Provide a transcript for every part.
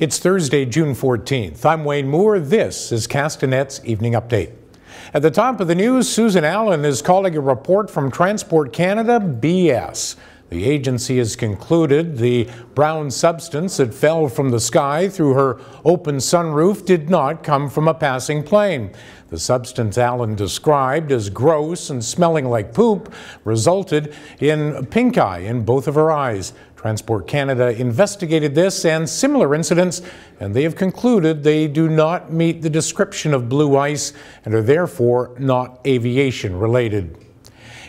It's Thursday, June 14th. I'm Wayne Moore. This is Castanet's Evening Update. At the top of the news, Susan Allen is calling a report from Transport Canada BS. The agency has concluded the brown substance that fell from the sky through her open sunroof did not come from a passing plane. The substance Allen described as gross and smelling like poop resulted in pink eye in both of her eyes. Transport Canada investigated this and similar incidents, and they have concluded they do not meet the description of blue ice and are therefore not aviation related.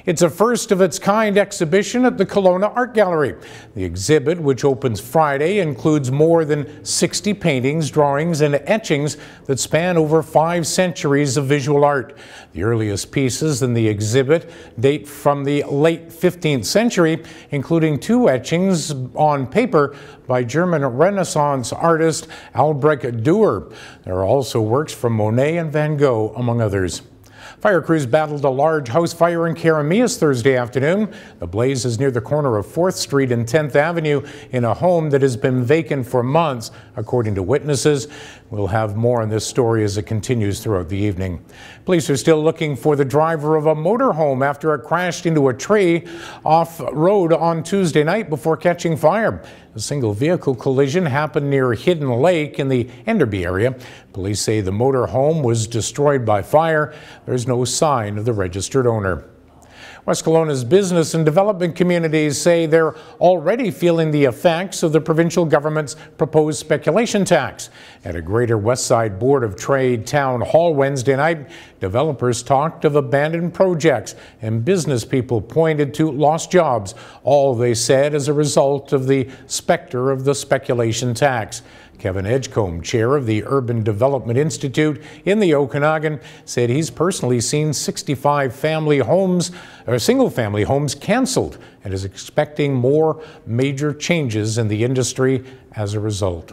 It's a first-of-its-kind exhibition at the Kelowna Art Gallery. The exhibit, which opens Friday, includes more than 60 paintings, drawings, and etchings that span over 5 centuries of visual art. The earliest pieces in the exhibit date from the late 15th century, including 2 etchings on paper by German Renaissance artist Albrecht Dürer. There are also works from Monet and Van Gogh, among others. Fire crews battled a large house fire in Karameas Thursday afternoon. The blaze is near the corner of 4th Street and 10th Avenue in a home that has been vacant for months, according to witnesses. We'll have more on this story as it continues throughout the evening. Police are still looking for the driver of a motorhome after it crashed into a tree off-road on Tuesday night before catching fire. A single vehicle collision happened near Hidden Lake in the Enderby area. Police say the motorhome was destroyed by fire. There's no sign of the registered owner. West Kelowna's business and development communities say they're already feeling the effects of the provincial government's proposed speculation tax. At a Greater Westside Board of Trade town hall Wednesday night, developers talked of abandoned projects and business people pointed to lost jobs, all they said as a result of the specter of the speculation tax. Kevin Edgecombe, chair of the Urban Development Institute in the Okanagan, said he's personally seen 65 single-family homes cancelled and is expecting more major changes in the industry as a result.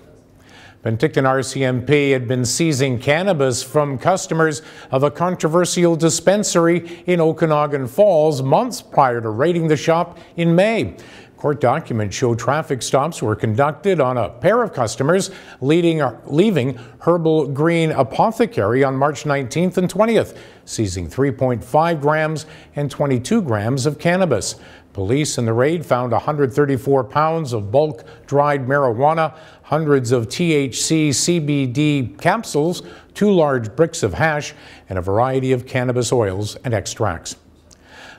Penticton RCMP had been seizing cannabis from customers of a controversial dispensary in Okanagan Falls months prior to raiding the shop in May. Court documents show traffic stops were conducted on a pair of customers leaving Herbal Green Apothecary on March 19th and 20th, seizing 3.5 grams and 22 grams of cannabis. Police in the raid found 134 pounds of bulk dried marijuana, hundreds of THC CBD capsules, 2 large bricks of hash, and a variety of cannabis oils and extracts.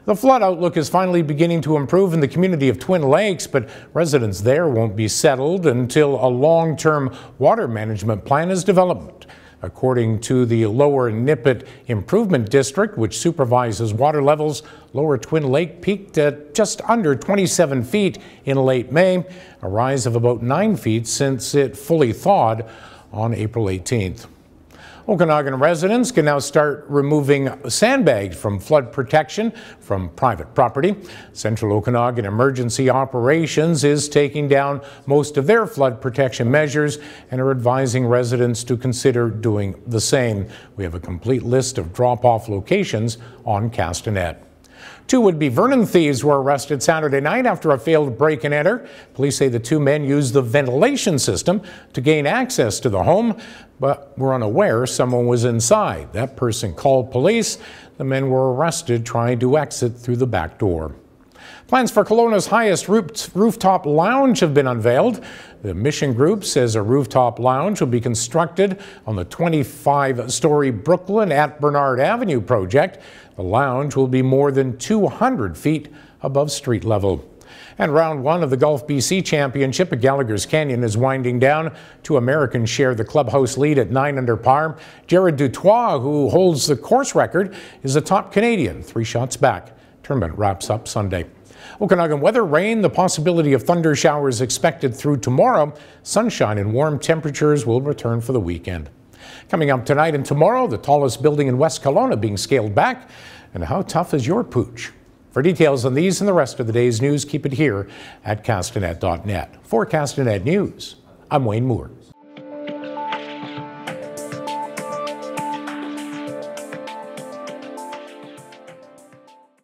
The flood outlook is finally beginning to improve in the community of Twin Lakes, but residents there won't be settled until a long-term water management plan is developed. According to the Lower Nippet Improvement District, which supervises water levels, Lower Twin Lake peaked at just under 27 feet in late May, a rise of about 9 feet since it fully thawed on April 18th. Okanagan residents can now start removing sandbags from flood protection from private property. Central Okanagan Emergency Operations is taking down most of their flood protection measures and are advising residents to consider doing the same. We have a complete list of drop-off locations on Castanet. 2 would-be Vernon thieves were arrested Saturday night after a failed break-and-enter. Police say the 2 men used the ventilation system to gain access to the home, but were unaware someone was inside. That person called police. The men were arrested trying to exit through the back door. Plans for Kelowna's highest rooftop lounge have been unveiled. The Mission Group says a rooftop lounge will be constructed on the 25-story Brooklyn at Bernard Avenue project. The lounge will be more than 200 feet above street level. And round 1 of the Golf BC Championship at Gallagher's Canyon is winding down. 2 Americans share the clubhouse lead at 9 under par. Jared Dutoit, who holds the course record, is the top Canadian, 3 shots back. Tournament wraps up Sunday. Okanagan weather, rain, the possibility of thunder showers expected through tomorrow. Sunshine and warm temperatures will return for the weekend. Coming up tonight and tomorrow, the tallest building in West Kelowna being scaled back. And how tough is your pooch? For details on these and the rest of the day's news, keep it here at castanet.net. For Castanet News, I'm Wayne Moore.